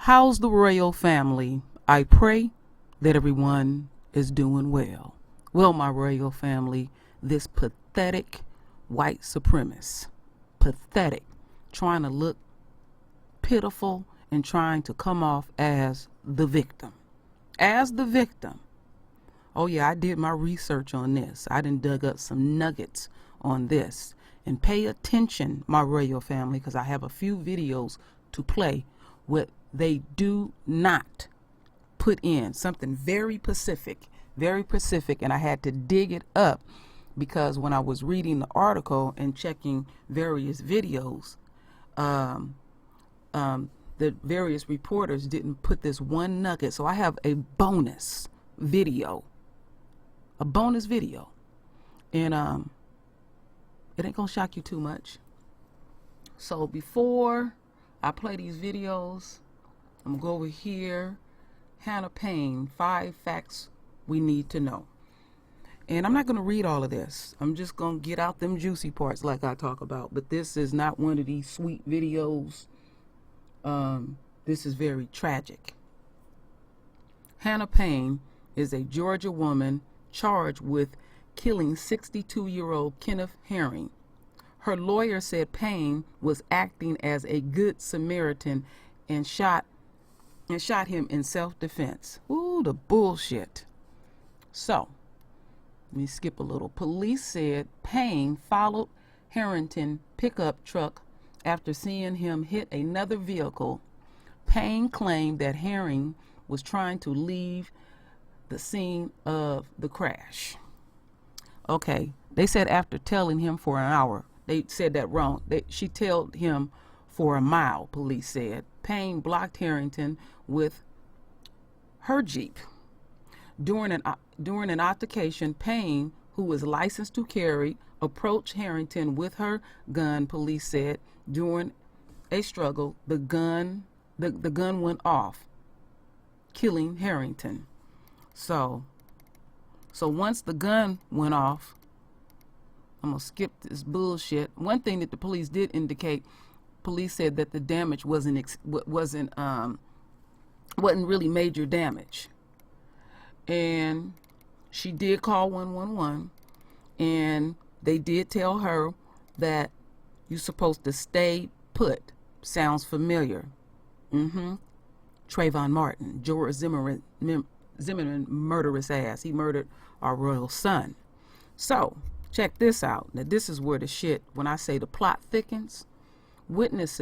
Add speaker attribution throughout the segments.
Speaker 1: How's the royal family? I pray that everyone is doing well. Well, my royal family, this pathetic white supremacist, pathetic, trying to look pitiful and trying to come off as the victim. As the victim. Oh yeah, I did my research on this. I done dug up some nuggets on this. And pay attention, my royal family, because I have a few videos to play with. They do not put in something very specific, and I had to dig it up because when I was reading the article and checking various videos, the various reporters didn't put this one nugget. So I have a bonus video, and it ain't gonna shock you too much. So before I play these videos, I'm gonna go over here. Hannah Payne, 5 facts we need to know. And I'm not gonna read all of this. I'm just gonna get out them juicy parts like I talk about. But this is not one of these sweet videos. This is very tragic. Hannah Payne is a Georgia woman charged with killing 62-year-old Kenneth Herring. Her lawyer said Payne was acting as a good Samaritan and shot him in self-defense. Ooh, the bullshit. So, let me skip a little. Police said Payne followed Harrington pickup truck after seeing him hit another vehicle. Payne claimed that Herring was trying to leave the scene of the crash. Okay, they said after telling him for an hour. They said that wrong. She told him for a mile, police said. Payne blocked Harrington with her Jeep. During an altercation, Payne, who was licensed to carry, approached Harrington with her gun, police said. During a struggle, the gun went off, killing Harrington. So once the gun went off, I'm gonna skip this bullshit. One thing that the police did indicate, police said that the damage wasn't really major damage, and she did call 111, and they did tell her that you're supposed to stay put. Sounds familiar. Trayvon Martin, George Zimmerman murderous ass. He murdered our royal son. So check this out. Now this is where the shit, when I say the plot thickens. Witness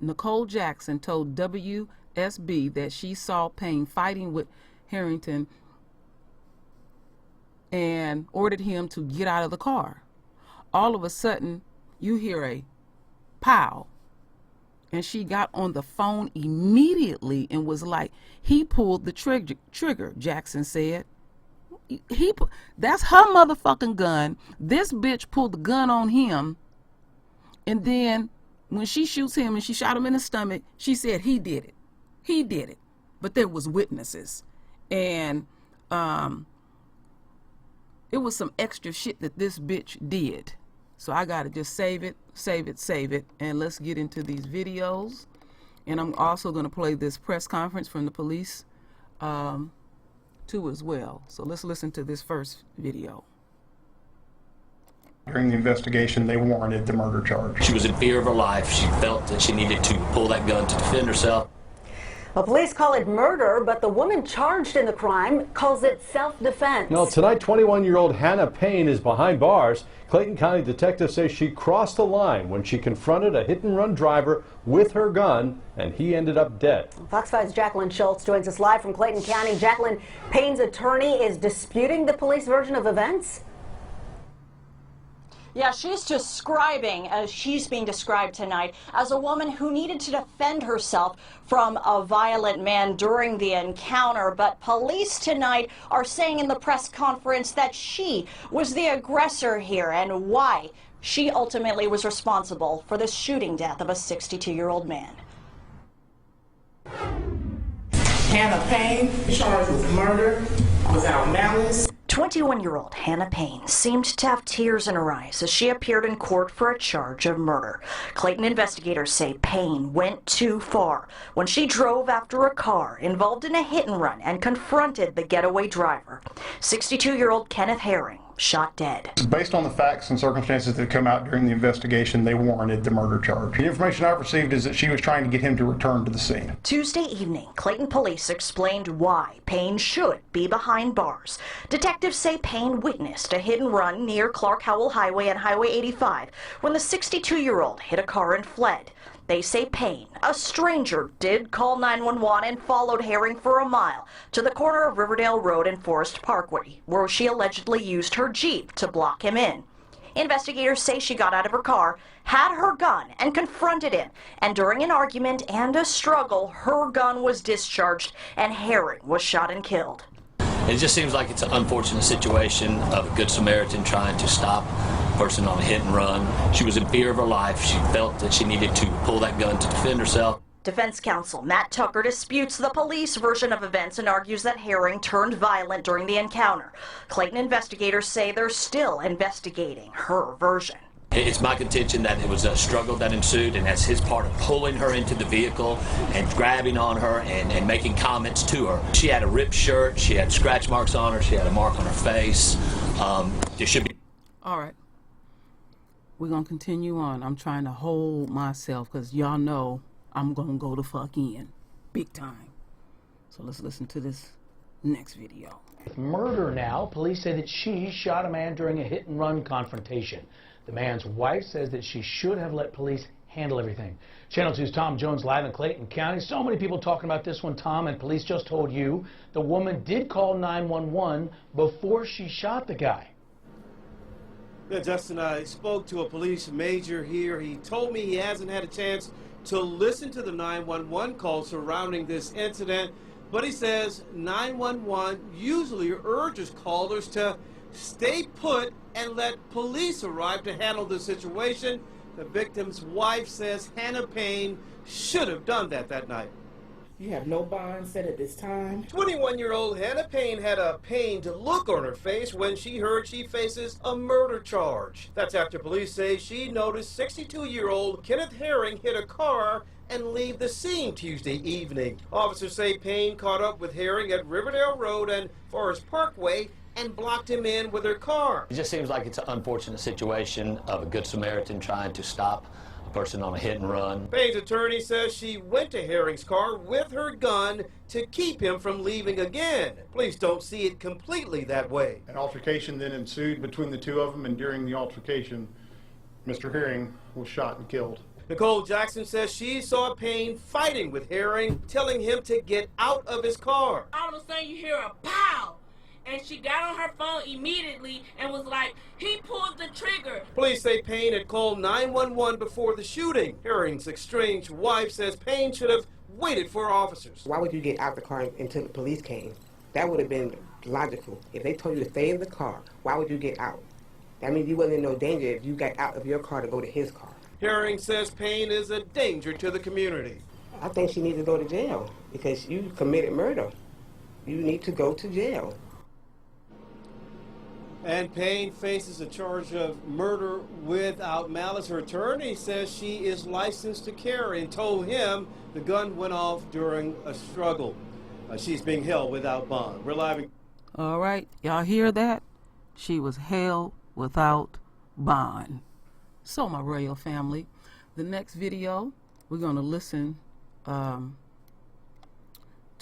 Speaker 1: Nicole Jackson told WSB that she saw Payne fighting with Harrington and ordered him to get out of the car. All of a sudden, you hear a pow, and she got on the phone immediately and was like, he pulled the trigger, Jackson said. That's her motherfucking gun. This bitch pulled the gun on him, and then when she shoots him and she shot him in the stomach, she said he did it. He did it. But there was witnesses. And it was some extra shit that this bitch did. So I gotta just save it, and let's get into these videos. And I'm also gonna play this press conference from the police too as well. So let's listen to this first video.
Speaker 2: During the investigation, they warranted the murder charge.
Speaker 3: She was in fear of her life. She felt that she needed to pull that gun to defend herself.
Speaker 4: Well, police call it murder, but the woman charged in the crime calls it self-defense.
Speaker 5: No, tonight, 21-year-old Hannah Payne is behind bars. Clayton County detectives say she crossed the line when she confronted a hit-and-run driver with her gun, and he ended up dead.
Speaker 4: Fox 5's Jacqueline Schultz joins us live from Clayton County. Jacqueline, Payne's attorney is disputing the police version of events?
Speaker 6: Yeah, she's describing, as she's being described tonight, as a woman who needed to defend herself from a violent man during the encounter. But police tonight are saying in the press conference that she was the aggressor here and why she ultimately was responsible for the shooting death of a 62-year-old man.
Speaker 7: Hannah Payne, charged with murder without malice.
Speaker 6: 21-year-old Hannah Payne seemed to have tears in her eyes as she appeared in court for a charge of murder. Clayton investigators say Payne went too far when she drove after a car involved in a hit and run and confronted the getaway driver. 62-year-old Kenneth Herring shot dead.
Speaker 2: Based on the facts and circumstances that come out during the investigation, they warranted the murder charge. The information I've received is that she was trying to get him to return to the scene.
Speaker 6: Tuesday evening, Clayton police explained why Payne should be behind bars. Detectives say Payne witnessed a hit and run near Clark Howell Highway and Highway 85 when the 62-year-old hit a car and fled. They say Payne, a stranger, did call 911 and followed Herring for a mile to the corner of Riverdale Road and Forest Parkway, where she allegedly used her Jeep to block him in. Investigators say she got out of her car, had her gun, and confronted him. And during an argument and a struggle, her gun was discharged and Herring was shot and killed.
Speaker 3: It just seems like it's an unfortunate situation of a Good Samaritan trying to stop a person on a hit and run. She was in fear of her life. She felt that she needed to pull that gun to defend herself.
Speaker 6: Defense counsel Matt Tucker disputes the police version of events and argues that Herring turned violent during the encounter. Clayton investigators say they're still investigating her version.
Speaker 3: It's my contention that it was a struggle that ensued, and that's his part of pulling her into the vehicle and grabbing on her and making comments to her. She had a ripped shirt, she had scratch marks on her, she had a mark on her face. There should be.
Speaker 1: All right. We're going to continue on. I'm trying to hold myself because y'all know I'm going to go the fuck in. Big time. So let's listen to this next video.
Speaker 7: Murder now. Police say that she shot a man during a hit-and-run confrontation. The man's wife says that she should have let police handle everything. Channel 2's Tom Jones live in Clayton County. So many people talking about this one, Tom, and police just told you the woman did call 911 before she shot the guy.
Speaker 8: Yeah, Justin, I spoke to a police major here. He told me he hasn't had a chance to listen to the 911 call surrounding this incident, but he says 911 usually urges callers to stay put and let police arrive to handle the situation. The victim's wife says Hannah Payne should have done that night.
Speaker 9: You have no bond set at this time.
Speaker 8: 21-year-old Hannah Payne had a pained look on her face when she heard she faces a murder charge. That's after police say she noticed 62-year-old Kenneth Herring hit a car and leave the scene Tuesday evening. Officers say Payne caught up with Herring at Riverdale Road and Forest Parkway and blocked him in with her car.
Speaker 3: It just seems like it's an unfortunate situation of a Good Samaritan trying to stop a person on a hit and run.
Speaker 8: Payne's attorney says she went to Herring's car with her gun to keep him from leaving again. Police don't see it completely that way.
Speaker 2: An altercation then ensued between the two of them, and during the altercation, Mr. Herring was shot and killed.
Speaker 8: Nicole Jackson says she saw Payne fighting with Herring, telling him to get out of his car.
Speaker 10: All of a sudden you hear a pow, and she got on her phone immediately and was like, he pulled the trigger.
Speaker 8: Police say Payne had called 911 before the shooting. Herring's estranged wife says Payne should have waited for officers.
Speaker 9: Why would you get out the car until the police came? That would have been logical. If they told you to stay in the car, why would you get out? That means you wasn't in no danger if you got out of your car to go to his car.
Speaker 8: Herring says Payne is a danger to the community.
Speaker 9: I think she needs to go to jail because you committed murder. You need to go to jail.
Speaker 8: And Payne faces a charge of murder without malice. Her attorney says she is licensed to carry and told him the gun went off during a struggle. She's being held without bond. We're live in...
Speaker 1: All right. Y'all hear that? She was held without bond. So, my royal family, the next video, we're going to listen to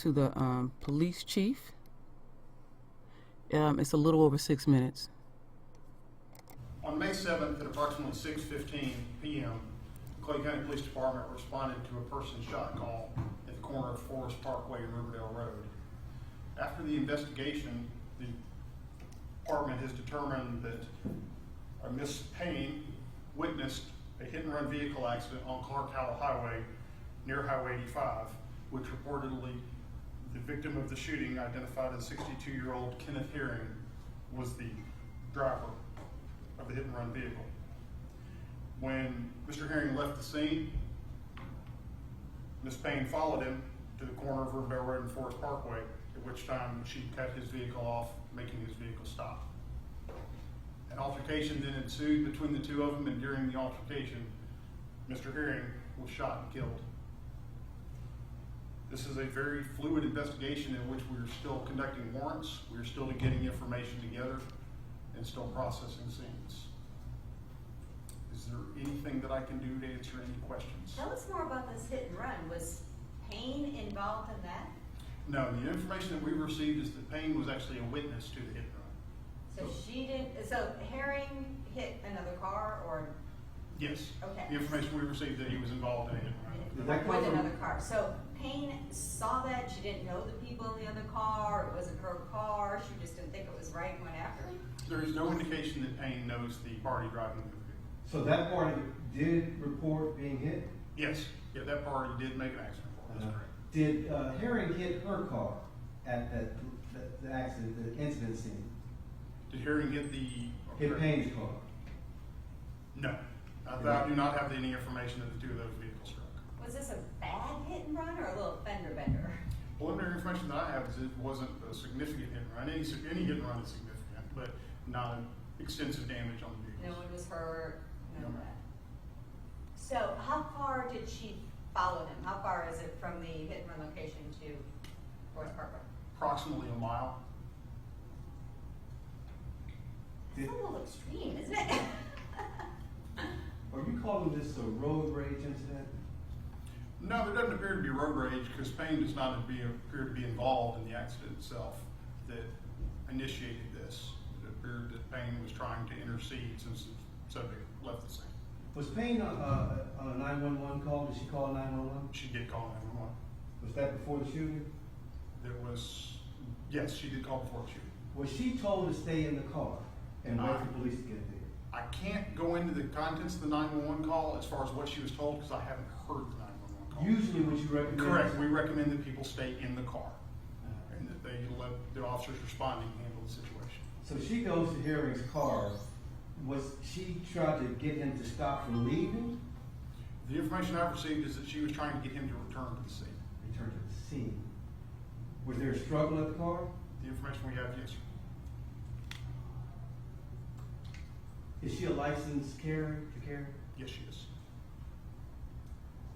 Speaker 1: the police chief. It's a little over 6 minutes.
Speaker 2: On May 7th at approximately 6:15 p.m., Clay County Police Department responded to a person shot call at the corner of Forest Parkway and Riverdale Road. After the investigation, the department has determined that Miss Payne witnessed a hit-and-run vehicle accident on Clark Howell Highway near Highway 85, which reportedly the victim of the shooting, identified as 62-year-old Kenneth Herring, was the driver of the hit-and-run vehicle. When Mr. Herring left the scene, Ms. Payne followed him to the corner of Riverdale Road and Forest Parkway, at which time she cut his vehicle off, making his vehicle stop. An altercation then ensued between the two of them, and during the altercation, Mr. Herring was shot and killed. This is a very fluid investigation in which we are still conducting warrants, we are still getting information together, and still processing scenes. Is there anything that I can do to answer any questions?
Speaker 11: Tell us more about this hit and run. Was Payne involved in that?
Speaker 2: No, the information that we received is that Payne was actually a witness to the hit and run.
Speaker 11: So she didn't, so Herring hit another car or?
Speaker 2: Yes.
Speaker 11: Okay.
Speaker 2: The information we received that he was involved in a hit and run.
Speaker 11: With another car. So Payne saw that, she didn't know the people in the other car, it wasn't her car, she just didn't think it was right and went after him?
Speaker 2: There is no indication that Payne knows the party driving the vehicle.
Speaker 12: So that party did report being hit?
Speaker 2: Yes. Yeah, that party did make an accident report. That's correct.
Speaker 12: Did Herring hit her car at the accident, the incident scene?
Speaker 2: Did Herring hit the...
Speaker 12: Hit Payne's car?
Speaker 2: No. I do not have any information that the two of those vehicles struck.
Speaker 11: Was this a bad hit and run or a little fender bender?
Speaker 2: Preliminary information that I have is it wasn't a significant hit and run. Any hit and run is significant, but not extensive damage on the vehicles.
Speaker 11: No one was hurt, none of
Speaker 2: No.
Speaker 11: that. So how far did she follow him? How far is it from the hit and run location to Forest Parkway?
Speaker 2: Approximately a mile.
Speaker 11: That's a little extreme, isn't it?
Speaker 12: Are you calling this a road rage incident?
Speaker 2: No, there doesn't appear to be road rage because Payne does not appear to be involved in the accident itself that initiated this. It appeared that Payne was trying to intercede since the subject left the scene.
Speaker 12: Was Payne on a 911 call? Did she call 911?
Speaker 2: She did call 911.
Speaker 12: Was that before the shooting?
Speaker 2: Yes, she did call before the shooting.
Speaker 12: Was she told to stay in the car and wait for police to get there?
Speaker 2: I can't go into the contents of the 911 call as far as what she was told because I haven't heard the 911 call.
Speaker 12: Usually what you recommend?
Speaker 2: Correct. We recommend that people stay in the car and that they let the officers responding handle the situation.
Speaker 12: So she goes to Herring's car. Was she trying to get him to stop from leaving?
Speaker 2: The information I've received is that she was trying to get him to return to the scene.
Speaker 12: Return to the scene. Was there a struggle at the car?
Speaker 2: The information we have, yes, sir.
Speaker 12: Is she a licensed carrier to carry?
Speaker 2: Yes, she is.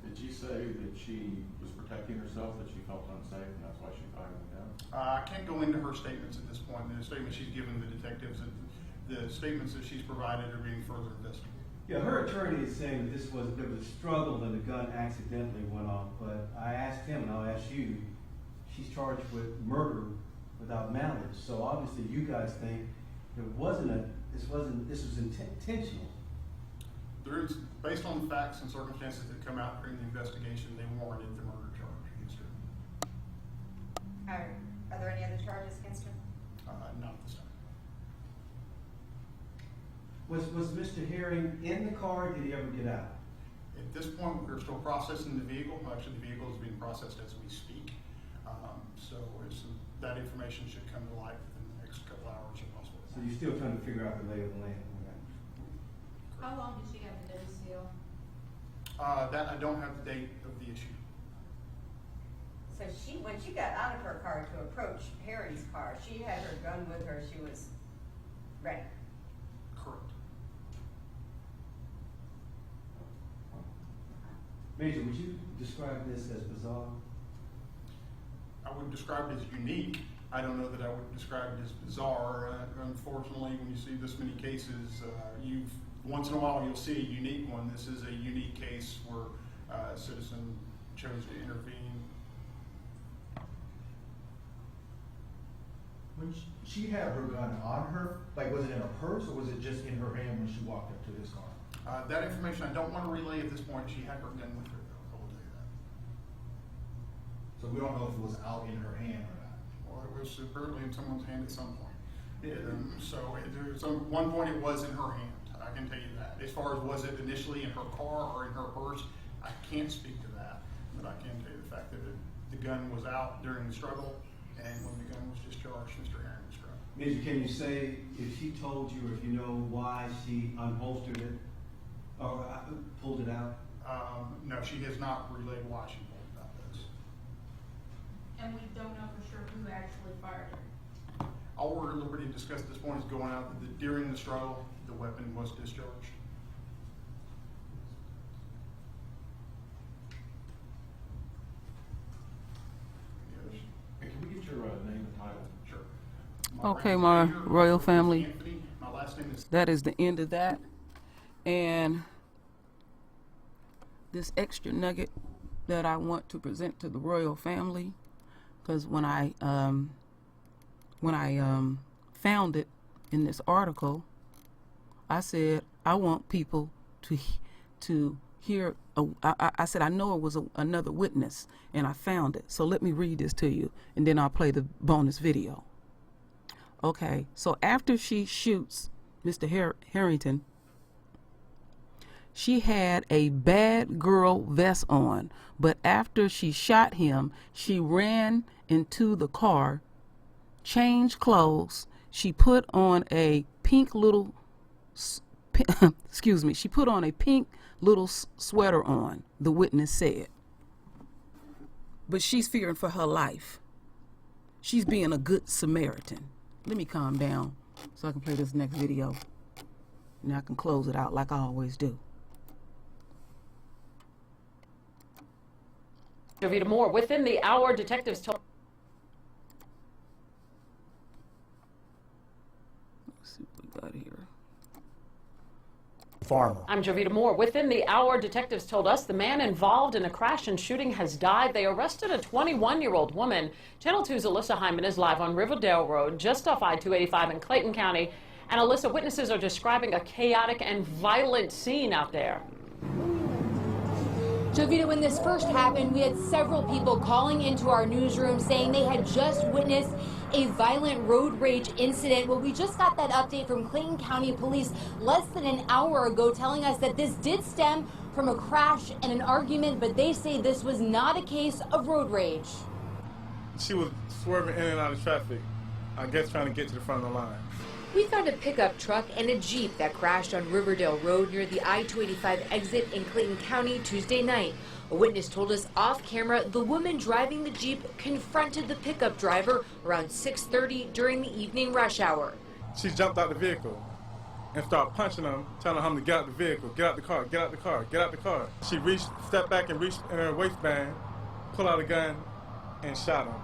Speaker 13: Did she say that she was protecting herself, that she felt unsafe, and that's why she fired him down?
Speaker 2: I can't go into her statements at this point. The statements she's given the detectives and the statements that she's provided are being further investigated.
Speaker 12: Yeah, her attorney is saying that there was a struggle and the gun accidentally went off, but I asked him, and I'll ask you, she's charged with murder without malice, so obviously you guys think this was intentional.
Speaker 2: Based on the facts and circumstances that come out during the investigation, they warranted the murder charge against her.
Speaker 11: Are there any other charges against her?
Speaker 2: Not this time.
Speaker 12: Was Mr. Herring in the car, or did he ever get out?
Speaker 2: At this point, we're still processing the vehicle. Actually, the vehicle is being processed as we speak. So that information should come to light within the next couple hours or possibly.
Speaker 12: So you're still trying to figure out the lay of the land?
Speaker 14: How long did she have the day seal?
Speaker 2: That I don't have the date of the issue.
Speaker 11: So when she got out of her car to approach Herring's car, she had her gun with her, she was ready.
Speaker 2: Correct.
Speaker 12: Major, would you describe this as bizarre?
Speaker 2: I would describe it as unique. I don't know that I would describe it as bizarre. Unfortunately, when you see this many cases, once in a while you'll see a unique one. This is a unique case where a citizen chose to intervene.
Speaker 15: When she had her gun on her, like was it in a purse or was it just in her hand when she walked up to his car?
Speaker 2: That information I don't want to relay at this point. She had her gun with her, though. I will tell you that.
Speaker 15: So we don't know if it was out in her hand or not.
Speaker 2: Well, it was apparently in someone's hand at some point. One point it was in her hand. I can tell you that. As far as was it initially in her car or in her purse, I can't speak to that. But I can tell you the fact that the gun was out during the struggle, and when the gun was discharged, Mr. Herring was struck.
Speaker 12: Major, can you say if she told you or if you know why she unholstered it or pulled it out?
Speaker 2: No, she has not relayed why she pulled it out.
Speaker 14: And we don't know for sure who actually fired her.
Speaker 2: All we're at liberty to discuss at this point is going out that during the struggle, the weapon was discharged.
Speaker 13: Hey, can we get your name and title?
Speaker 2: Sure.
Speaker 1: Okay, my royal family,
Speaker 2: Anthony. My last name is
Speaker 1: that is the end of that. And this extra nugget that I want to present to the royal family, because when I found it in this article, I said I want people to hear. I said I know it was another witness, and I found it. So let me read this to you, and then I'll play the bonus video. Okay, so after she shoots Mr. Harrington, she had a bad girl vest on, but after she shot him, she ran into the car, changed clothes. She put on a pink little, excuse me, she put on a pink little sweater on, the witness said. But she's fearing for her life. She's being a good Samaritan. Let me calm down so I can play this next video. And I can close it out like I always do.
Speaker 16: Jovita Moore, within the hour, detectives told...
Speaker 1: Let's see what we got here.
Speaker 17: Farmer.
Speaker 16: I'm Jovita Moore. Within the hour, detectives told us the man involved in a crash and shooting has died. They arrested a 21-year-old woman. Channel 2's Alyssa Hyman is live on Riverdale Road, just off I-285 in Clayton County. And Alyssa, witnesses are describing a chaotic and violent scene out there.
Speaker 18: Jovita, when this first happened, we had several people calling into our newsroom saying they had just witnessed a violent road rage incident. Well, we just got that update from Clayton County Police less than an hour ago telling us that this did stem from a crash and an argument, but they say this was not a case of road rage.
Speaker 19: She was swerving in and out of traffic, I guess trying to get to the front of the line.
Speaker 18: We found a pickup truck and a Jeep that crashed on Riverdale Road near the I-285 exit in Clayton County Tuesday night. A witness told us off camera the woman driving the Jeep confronted the pickup driver around 6:30 during the evening rush hour.
Speaker 19: She jumped out the vehicle and started punching him, telling him to get out the vehicle, get out the car, get out the car, get out the car. She stepped back and reached in her waistband, pulled out a gun, and shot him.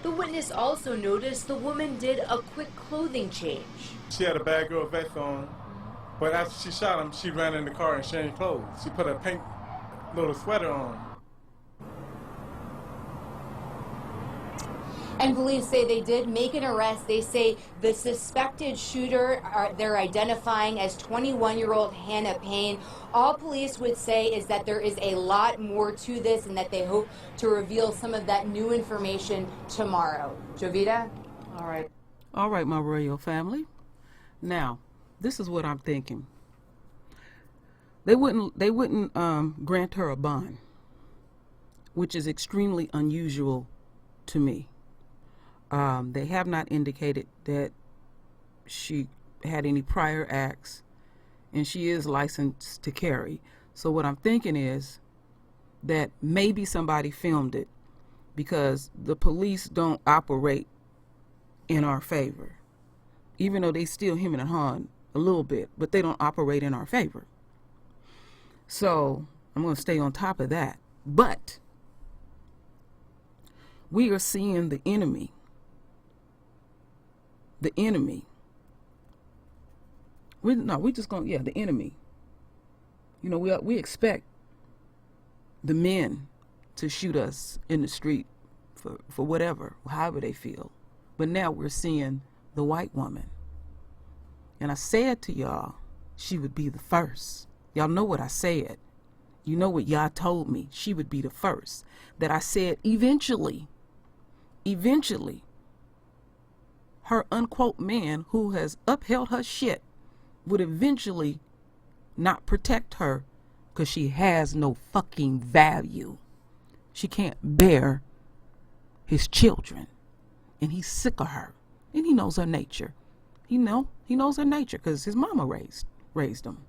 Speaker 18: The witness also noticed the woman did a quick clothing change.
Speaker 19: She had a bad girl vest on, but after she shot him, she ran in the car and changed clothes. She put a pink little sweater on.
Speaker 18: And police say they did make an arrest. They say the suspected shooter they're identifying as 21-year-old Hannah Payne. All police would say is that there is a lot more to this and that they hope to reveal some of that new information tomorrow. Jovita?
Speaker 16: All right.
Speaker 1: All right, my royal family. Now, this is what I'm thinking. They wouldn't grant her a bond, which is extremely unusual to me. They have not indicated that she had any prior acts, and she is licensed to carry. So what I'm thinking is that maybe somebody filmed it, because the police don't operate in our favor, even though they still him and hawing a little bit, but they don't operate in our favor. So I'm going to stay on top of that. But we are seeing the enemy. The enemy. We just going, yeah, the enemy. You know, we expect the men to shoot us in the street for whatever, however they feel. But now we're seeing the white woman. And I said to y'all, she would be the first. Y'all know what I said. You know what y'all told me. She would be the first. That I said eventually, her unquote man who has upheld her shit would eventually not protect her because she has no fucking value. She can't bear his children. And he's sick of her. And he knows her nature. He knows her nature because his mama raised him.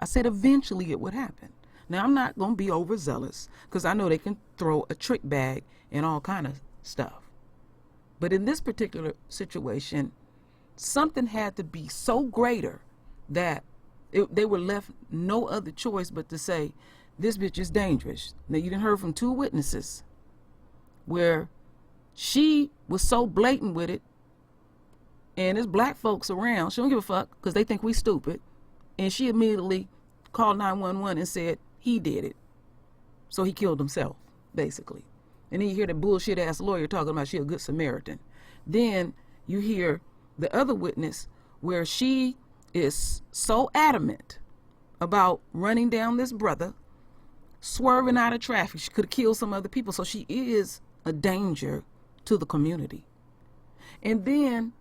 Speaker 1: I said eventually it would happen. Now, I'm not going to be overzealous because I know they can throw a trick bag and all kind of stuff. But in this particular situation, something had to be so greater that they were left no other choice but to say, this bitch is dangerous. Now, you done heard from 2 witnesses where she was so blatant with it, and there's black folks around. She don't give a fuck because they think we stupid. And she immediately called 911 and said he did it. So he killed himself, basically. And then you hear the bullshit ass lawyer talking about she a good Samaritan. Then you hear the other witness where she is so adamant about running down this brother, swerving out of traffic. She could have killed some other people. So she is a danger to the community. And then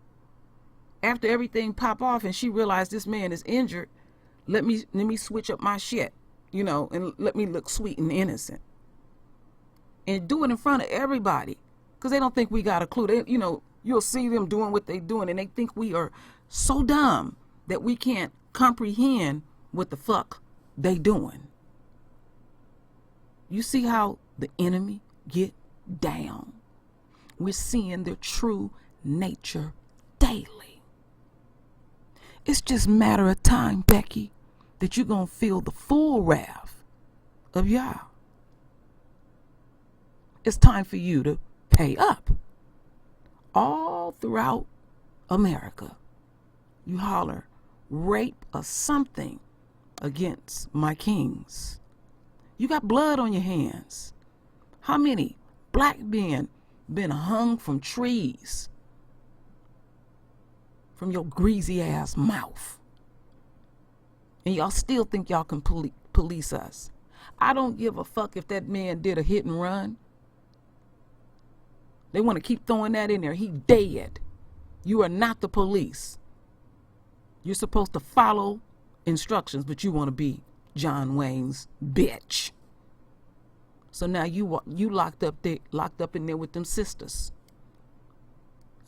Speaker 1: after everything pop off and she realized this man is injured, let me switch up my shit, you know, and let me look sweet and innocent. And do it in front of everybody. Because they don't think we got a clue. They, you know, you'll see them doing what they're doing and they think we are so dumb that we can't comprehend what the fuck they doing. You see how the enemy get down. We're seeing their true nature daily. It's just a matter of time, Becky, that you're going to feel the full wrath of Yah. It's time for you to pay up. All throughout America, you holler, rape or something against my kings. You got blood on your hands. How many black men been hung from trees from your greasy ass mouth? And y'all still think y'all can police us. I don't give a fuck if that man did a hit and run. They want to keep throwing that in there. He dead. You are not the police. You're supposed to follow instructions, but you want to be John Wayne's bitch. So now you locked up in there with them sisters.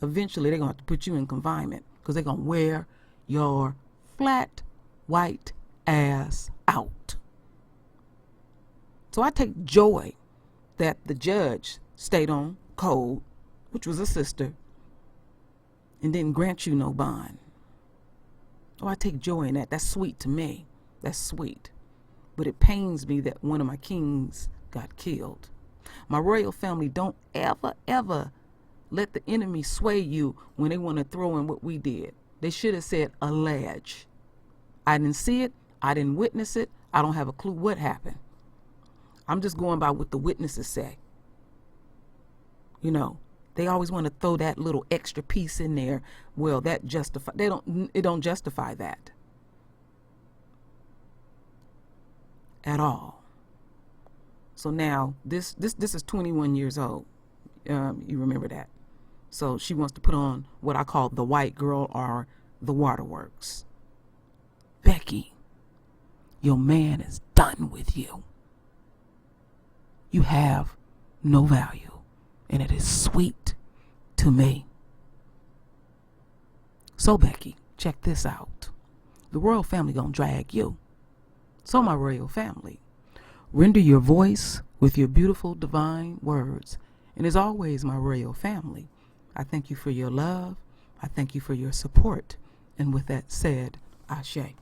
Speaker 1: Eventually they're gonna have to put you in confinement because they're gonna wear your flat white ass out. So I take joy that the judge stayed on code, which was a sister, and didn't grant you no bond. Oh, I take joy in that. That's sweet to me. That's sweet. But it pains me that one of my kings got killed. My royal family, don't ever let the enemy sway you when they want to throw in what we did. They should have said allege. I didn't see it. I didn't witness it. I don't have a clue what happened. I'm just going by what the witnesses say. You know, they always want to throw that little extra piece in there. Well, that it don't justify that at all. So now this is 21 years old. You remember that. So she wants to put on what I call the white girl or the waterworks. Becky, your man is done with you. You have no value, and it is sweet to me. So Becky, check this out. The royal family gonna drag you. So my royal family, render your voice with your beautiful divine words. And as always, my royal family, I thank you for your love. I thank you for your support. And with that said, Ashe.